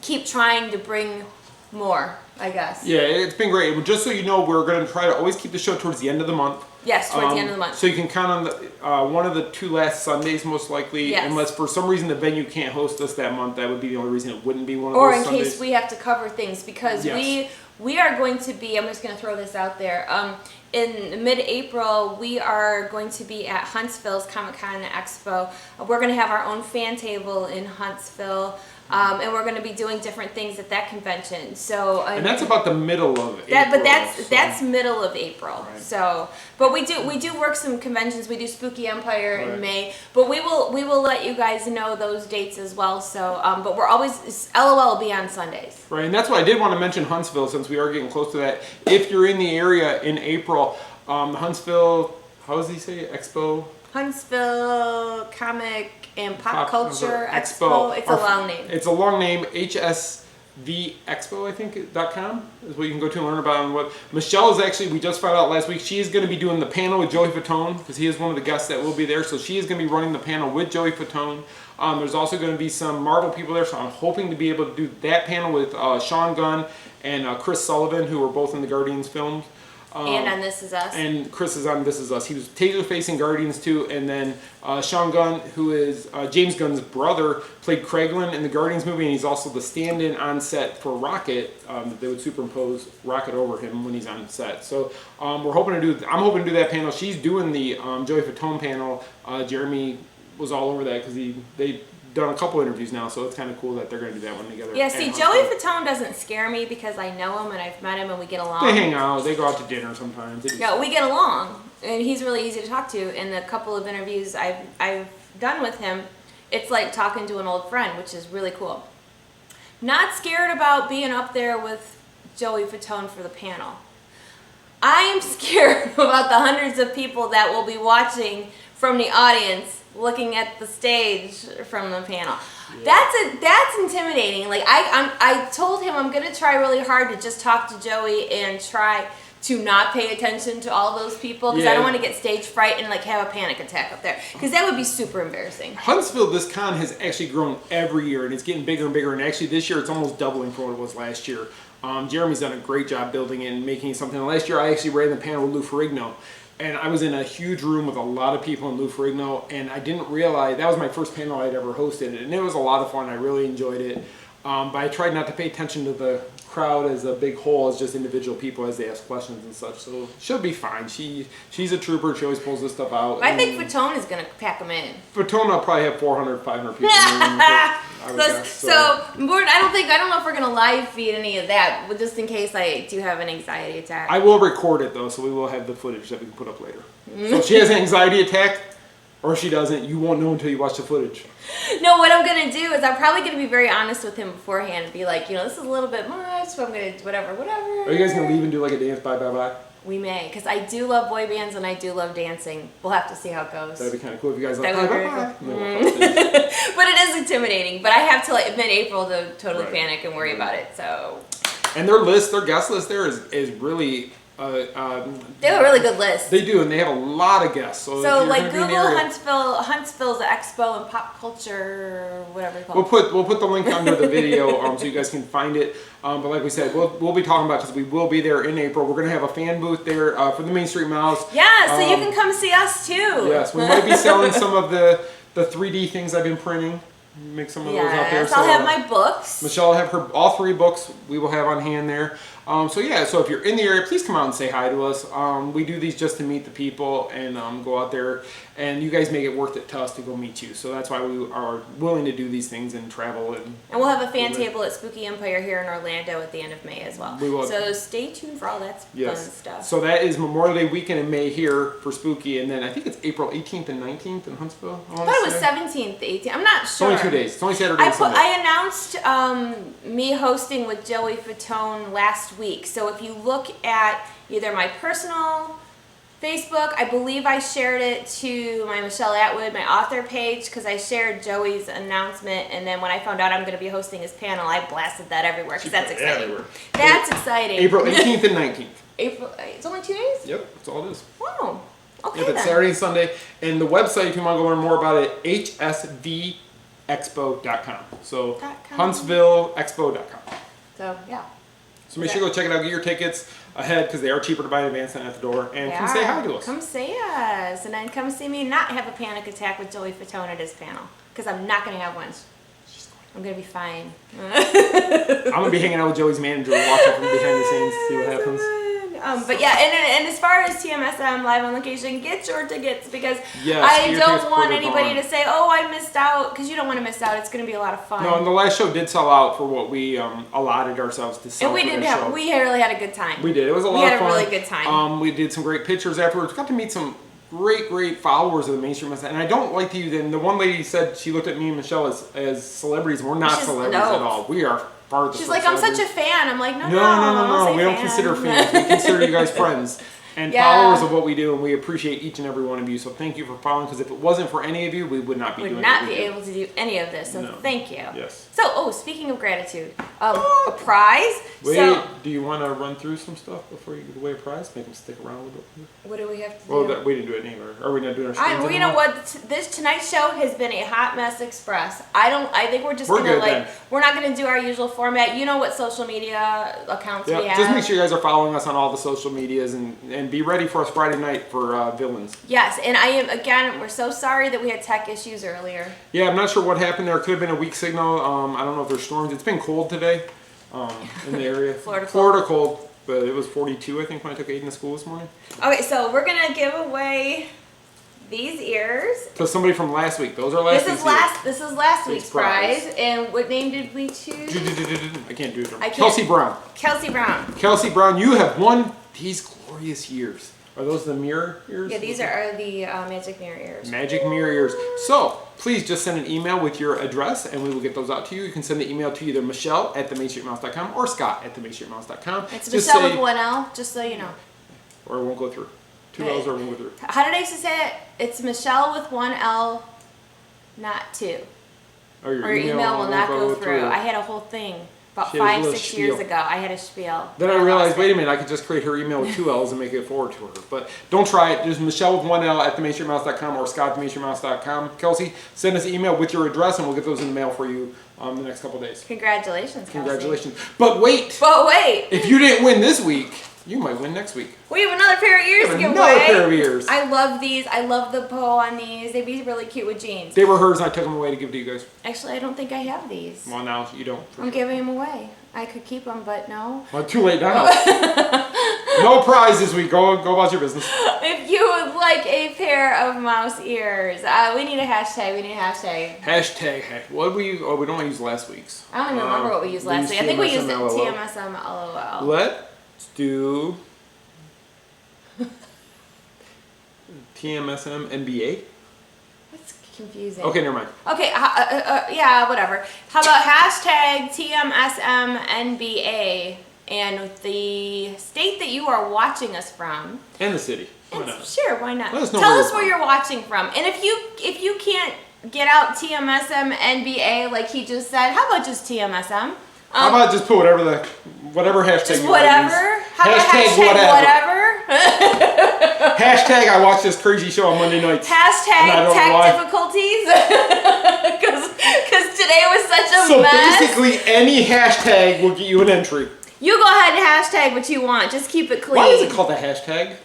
keep trying to bring more, I guess. Yeah, it's been great. Well, just so you know, we're going to try to always keep the show towards the end of the month. Yes, towards the end of the month. So you can count on the one of the 2 last Sundays, most likely. Yes. Unless for some reason the venue can't host us that month, that would be the only reason it wouldn't be one of Or those in Sundays. case we have to cover things, because Yes. we are going to be, I'm just going to throw this out there, in mid-April, we are going to be at Huntsville's Comic-Con Expo. We're going to have our own fan table in Huntsville, and we're going to be doing different things at that convention. So And that's about the middle of April. that, but so- that's middle of April. Right. So, but we do work some conventions. We do Spooky Empire Right. in May, but we will let you guys know those dates as well. So, but we're always LOL will be on Sundays. Right, and that's why I did want to mention Huntsville, since we are getting close to that. If you're in the area in April, the Huntsville, how does he say, Expo? Huntsville Comic and Pop Culture Expo. Expo. It's a long name. It's a long name. HSVExpo, I think, .com is what you can go to and learn about. And what Michelle is actually, we just found out last week, she is going to be doing the panel with Joey Fatone, because he is one of the guests that will be there. So she is going to be running the panel with Joey Fatone. There's also going to be some Marvel people there, so I'm hoping to be able to do that panel with Sean Gunn and Chris Sullivan, who were both in the Guardians films. And on This Is Us. And Chris is on This Is Us. He was Taserface in Guardians 2, and then Sean Gunn, who is James Gunn's brother, played Craiglin in the Guardians movie, and he's also the stand-in on set for Rocket. They would superimpose Rocket over him when he's on set. So I'm hoping to do that panel. She's doing the Joey Fatone panel. Jeremy was all over that because they've done a couple interviews now, so it's kind of cool that they're going to do that one together. Yeah, see, Joey Fatone doesn't scare me because I know him and I've met him and we get along. They hang out. They go out to dinner sometimes. Yeah, we get along, and he's really easy to talk to. And the couple of interviews I've done with him, it's like talking to an old friend, which is really cool. Not scared about being up there with Joey Fatone for the panel. I am scared about the hundreds of people that will be watching from the audience, looking at the stage from the panel. Yeah. That's intimidating. Like I told him I'm gonna try really hard to just talk to Joey and try to not pay attention to all those people, because I don't want to get stage fright and like have a panic attack up there, because that would be super embarrassing. Huntsville, this con has actually grown every year, and it's getting bigger and bigger, and actually this year it's almost doubling from what it was last year. Jeremy's done a great job building it and making it something. Last year I actually ran the panel with Lou Ferrigno, and I was in a huge room with a lot of people in Lou Ferrigno, and I didn't realize, that was my first panel I'd ever hosted, and it was a lot of fun. I really enjoyed it, but I tried not to pay attention to the crowd as a big whole, as just individual people as they ask questions and such, so she'll be fine. She's a trooper. She always pulls this stuff out. I think Fatone is going to pack them in. Fatone will probably have 400, 500 people in the room, I would guess, so I don't know if we're going to live feed any of that, but just in case I do have an anxiety attack. I will record it though, so we will have the footage that we can put up later. So if she has an anxiety attack, or she doesn't, you won't know until you watch the footage. No, what I'm going to do is I'm probably going to be very honest with him beforehand and be like, this is a little bit much, so I'm going to whatever. Are you guys going to leave and do like a dance bye? We may, because I do love boy bands and I do love dancing. We'll have to see how it goes. That'd be kind of cool if you guys like That would be bye. But it is intimidating. But I have to like mid-April to totally Right. panic and worry about it. So. And their guest list there is really. They have a really good list. They do, and they have a lot of guests. So, if So you're like gonna be in the Google area- Huntsville's Expo and Pop Culture, whatever it's We'll called. put the link under the video so you guys can find it. But like we said, we'll be talking about, because we will be there in April. We're gonna have a fan booth there for the Main Street Mouse. Yeah, so you can come see us too. Yes, we might be selling some of the 3D things I've been printing. Make some of those out there. Yes, I'll have my books. Michelle will have all 3 books we will have on hand there. So yeah, so if you're in the area, please come out and say hi to us. We do these just to meet the people and go out there, and you guys make it worth it to us to go meet you. So that's why we are willing to do these things and travel. And we'll have a fan table at Spooky Empire here in Orlando at the end of May as well. We will. So stay tuned for all that fun stuff. So that is Memorial Day weekend in May here for Spooky, and then I think it's April 18th and 19th in Huntsville. I thought it was 17th, 18th. I'm not sure. It's only 2 days. It's only Saturday and Sunday. I announced me hosting with Joey Fatone last week. So if you look at either my personal Facebook, I believe I shared it to my Michelle Atwood, my author page, because I shared Joey's announcement, and then when I found out I'm going to be hosting his panel, I blasted that everywhere because that's exciting. Everywhere. That's exciting. April 18th and 19th. It's only 2 days? Yep, that's all it is. Wow. Okay, Yep, it's then. Saturday and Sunday. And the website, if you want to go learn more about it, hsvexpo.com. So huntsvilleexpo.com. So, yeah. So make sure you go check it out. Get your tickets ahead because they are cheaper to buy in advance than at the door. And come say hi to us. Come see us. And then come see me not have a panic attack with Joey Fatone at his panel. Because I'm not going to have one. I'm going to be fine. I'm going to be hanging out with Joey's manager, watching from behind the scenes, see what happens. But yeah, and as far as TMSM live on location, get your tickets because Yes, I your don't tickets want before they're anybody gone. to say, oh, I missed out, because you don't want to miss out. It's going to be a lot of fun. No, and the last show did sell out for what we allotted ourselves to sell. And we for did this show. we really had a good time. We did. It was a lot of We had fun. a really good time. We did some great pictures afterwards. Got to meet some great followers of the mainstream message. And I don't like to use it. And the one lady said she looked at me and Michelle as celebrities. We're not celebrities at all. We are farthest. She's like, I'm such a fan. I'm like, no. No. We don't consider fans. We consider you guys friends and followers of what we do, and we appreciate each and every one of you. So thank you for following, because if it wasn't for any of you, we would not be doing not what be we do. able to do any of this. So thank you. Yes. So, speaking of gratitude, a prize. Wait, So, do you want to run through some stuff before you give away a prize? Make them stick around a little bit. what do we have to do? Well, we didn't do it anywhere. Are we not doing our screens You know anymore? what? Tonight's show has been a hot mess express. I think we're just We're gonna good then. we're not gonna do our usual format. You know what social media accounts we Yeah, have. just make sure you guys are following us on all the social medias and be ready for us Friday night for Villains. Yes, and we're so sorry that we had tech issues earlier. Yeah, I'm not sure what happened there. Could have been a weak signal. I don't know if there's storms. It's been cold today in the area. Florida cold, but it was 42, I think, when I took Aiden to school this morning. Okay, so we're gonna give away these ears. To somebody from last week. Those are last week's ears. This is last week's prize. prize. And what name did we choose? I can't do it. I can't. Kelsey Brown. Kelsey Brown. Kelsey Brown, you have won these glorious ears. Are those the mirror ears? Yeah, these are the magic mirror ears. Magic mirror ears. So please just send an email with your address and we will get those out to you. You can send the email to either Michelle@themainstreetmouse.com or Scott@themainstreetmouse.com. It's Michelle with one L, just so you know. Or it won't go through. Two L's or it won't go through. How did I used to say it? It's Michelle with one L, not two. Or Your email will not go through. I had a whole thing about She had a 5-6 little years spiel. ago. I had a spiel. Then I realized, wait a minute, I could just create her email with 2 L's and make it forward to her. But don't try it. Just Michelle with 1 L @themainstreetmouse.com or Scott@themainstreetmouse.com. Kelsey, send us an email with your address and we'll get those in the mail for you the next couple days. Congratulations, Kelsey. Congratulations. But wait, If you didn't win this week, you might win next week. we have another pair of ears to give Another away. pair of ears. I love these. I love the bow on these. They'd be really cute with jeans. They were hers and I took them away to give to you guys. Actually, I don't think I have these. Well, now you don't. I'm giving them away. I could keep them, but no. Well, too late now. No prize this week. Go about your business. If you would like a pair of mouse ears, we need a hashtag. Hashtag. What we don't want to use last week's. I don't even remember what we used last week. I think we used TMSM LOL. Let's do TMSM NBA. That's confusing. Okay, never mind. Okay, yeah, whatever. How about hashtag TMSM NBA and the state that you are watching us from? And the city. Why And not? sure, why not? Let us know Tell where us you're where you're watching from. And if you can't get out TMSM NBA like he just said, how about just TMSM? How about just put whatever hashtag Just you want to whatever? use. How about hashtag whatever? Hashtag I watch this crazy show on Monday nights. Hashtag And I don't know tech why. difficulties? Because today was such a So mess. basically, any hashtag will get you an entry. You go ahead and hashtag what you want. Just keep it clean. Why is it called a hashtag?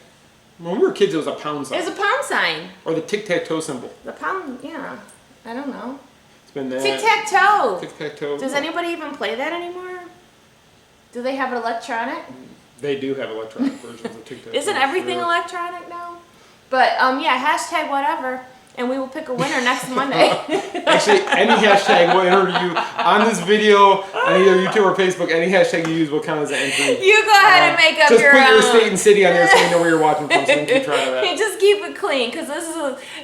When we were kids, it was a pound sign. There's a pound sign. Or the tic-tac-toe symbol. The pound, yeah. I don't know. It's been that. Tic-tac-toe. Tic-tac-toe. Does anybody even play that anymore? Do they have it electronic? They do have electronic versions of TikTok. Isn't everything electronic now? But yeah, hashtag whatever, and we will pick a winner next Monday. Actually, any hashtag will enter you on this video on either YouTube or Facebook. Any hashtag you use will count as an entry. You go ahead and make up Just your put your own. state and city on there so we know where you're watching from. So we can keep track of that. You just keep it clean, because this is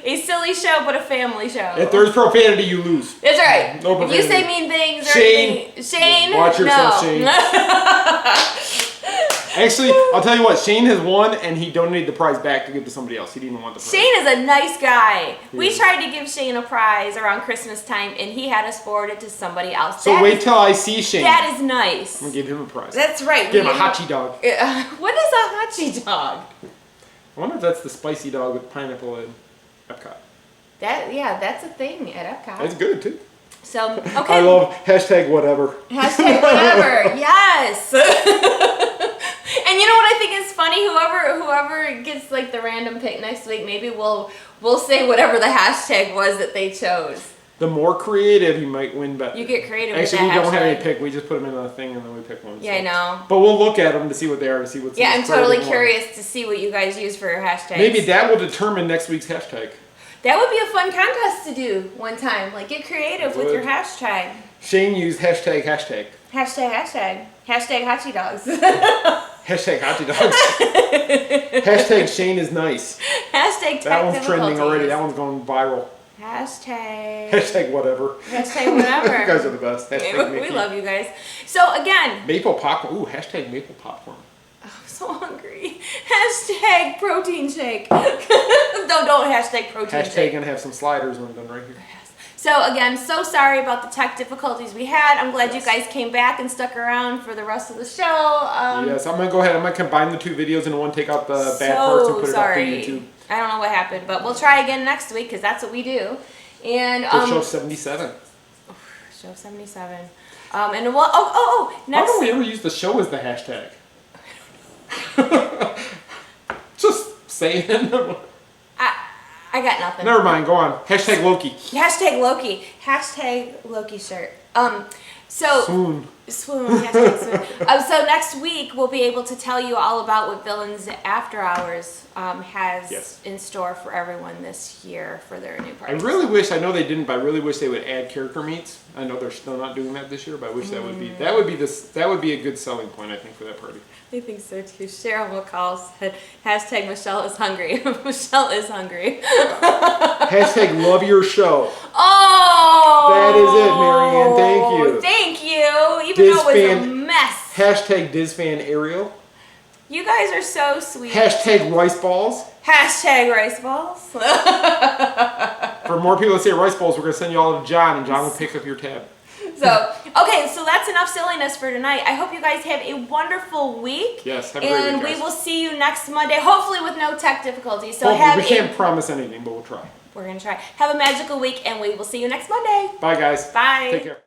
a silly show, but a family show. If there's profanity, you lose. That's right. No if you say profanity. mean things or Shane. anything, Shane, Watch yourself, no. Shane. Actually, I'll tell you what. Shane has won, and he donated the prize back to give to somebody else. He didn't even want the prize. Shane is a nice guy. We is. tried to give Shane a prize around Christmas time, and he had us forward it to somebody else. So wait till I see Shane. That is nice. I'm gonna give him a prize. That's right. Give him a hachi dog. What is a hachi dog? I wonder if that's the spicy dog with pineapple in Epcot. That's a thing at Epcot. That's good too. So okay. I love hashtag whatever. Hashtag whatever. Yes. And you know what I think is funny? Whoever gets like the random pick next week, maybe we'll say whatever the hashtag was that they chose. The more creative, you might win better. You get creative. Actually, we with that don't have hashtag. any pick. We just put them in a thing and then we pick one. Yeah, I know. But we'll look at them to see what they are, to see what's. Yeah, the I'm spread totally of one. curious to see what you guys use for your hashtags. Maybe that will determine next week's hashtag. That would be a fun contest to do one time. Like, get creative with your hashtag. Shane used hashtag. Hashtag hachi dogs. Hashtag hachi dogs. Hashtag Shane is nice. Hashtag That one's trending difficulties. already. That one's going viral. Hashtag Whatever. Hashtag whatever. You guys are the best. Hashtag we Mickey. love you guys. So again, Maple popcorn. Ooh, hashtag maple popcorn. I'm so hungry. Hashtag protein shake. Don't hashtag protein Hashtag shake. gonna have some sliders when I'm done right here. So again, so sorry about the tech difficulties we had. I'm glad you guys came back and stuck around for the rest of the show. Yes, I'm gonna go ahead. I'm gonna combine the two videos into one. Take out the bad parts and put it up to YouTube. I don't know what happened, but we'll try again next week because that's what we do. And For show 77. show 77. And we'll next. Why don't we ever use the show as the hashtag? Just saying. I got nothing. Never mind. Go on. Hashtag Loki. Hashtag Loki. Hashtag Loki shirt. So Swoon. Hashtag swoon. So next week we'll be able to tell you all about what Villains After Hours has in store for everyone this year for their new party. I really wish. I know they didn't, but I really wish they would add character meets. I know they're still not doing that this year, but I wish that would be a good selling point. I think for that party. I think so too. Cheryl McCall said, hashtag Michelle is hungry. Michelle is hungry. Hashtag love your show. Oh! That is it, Marianne. Thank you. Thank you. Even though it was a mess. Hashtag Disfan Ariel. You guys are so sweet. Hashtag rice balls. Hashtag rice balls. For more people that say rice balls, we're going to send you all to John, and John will pick up your tab. So, okay, so that's enough silliness for tonight. I hope you guys have a wonderful week. Yes, have a great week, And guys. we will see you next Monday, hopefully with no tech difficulties. So Hopefully, we can't promise anything, but we'll try. We're going to try. Have a magical week, and we will see you next Monday. Bye, guys. Bye. Take care.